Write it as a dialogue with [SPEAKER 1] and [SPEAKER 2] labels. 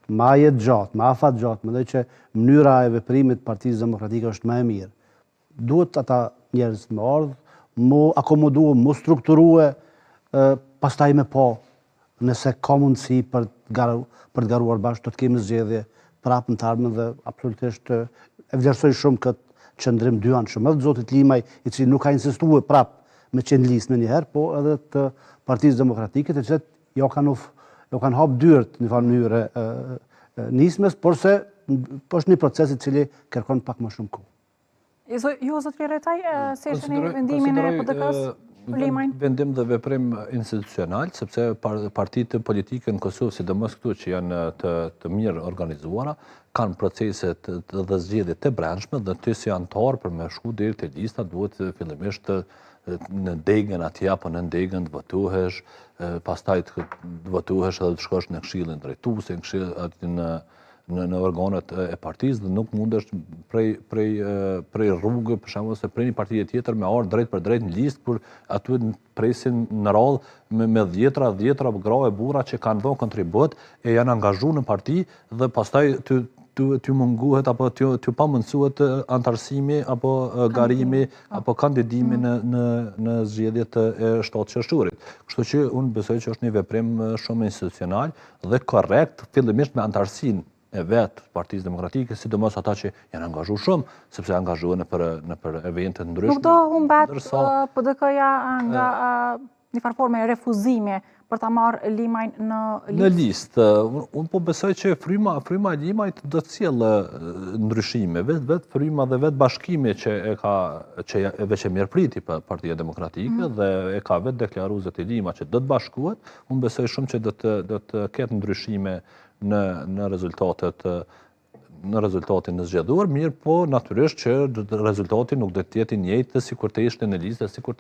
[SPEAKER 1] ma jetë gjatë, ma afat gjatë, mendoj që mënyra e veprimit Partisë Demokratike është më e mirë. Duhet ata njerëz me ardhë, mu akomodue, mu strukturue, pastaj me po, nëse ka mundësi për të garuar bashkë, do të kemi zgjedhje prapë në të ardhmen dhe absolutisht e vlerësoj shumë këtë qëndrim dyanshëm edhe të zotit Limaj, i cili nuk ka insistuar prapë me qenë listë në njëherë, po edhe të Partisë Demokratike, të cilët jo kanë hapë dyert në një mënyrë nismes, por se është një proces i cili kërkon pak më shumë kohë.
[SPEAKER 2] Ju, zotëri Retaj, si është një vendimin e PDK-s për Limajnë?
[SPEAKER 3] Vendim dhe veprim institucional, sepse partitë politike në Kosovë, sidomos këtu që janë të mirë organizuara, kanë proceset dhe zgjedhjet të brendshme dhe ty si antar për me shku deri te lista duhet fillimisht në degën atje apo në degën të votuhesh, pastaj të votuhesh edhe të shkosh në këshillin drejtues, në organet e partisë dhe nuk mundesh prej rrugë, për shembull se prej një partie tjetër me ardhur drejt për drejt në listë, kur aty presin në radhë me dhjetra gra e burra që kanë dhënë kontribut e janë angazhuar në parti dhe pastaj ty munguhet apo ty pamundësohet antarësimi apo garimi apo kandidimi në zgjedhjet e 7 qershorit. Kështu që unë besoj që është një veprim shumë institucional dhe korrekt, fillimisht me antarësinë e vetë Partisë Demokratike, sidomos ata që janë angazhuar shumë, sepse angazhohen në për evente të ndryshme.
[SPEAKER 2] Nuk do humbet PDK-ja nga një farë forme refuzimi për ta marrë Limajnë në
[SPEAKER 3] listë? Unë po besoj që fryma e Limajt do të sjellë ndryshime, vetë fryma dhe vetë bashkimi që veç e mirëpriti Partia Demokratike dhe e ka vetë deklaruar zoti Lima që do të bashkohet, unë besoj shumë që do të ketë ndryshime në rezultatin e zgjedhuar, mirë po natyrisht që rezultati nuk do të jetë i njëjtë sikur të ishte në listë, sikur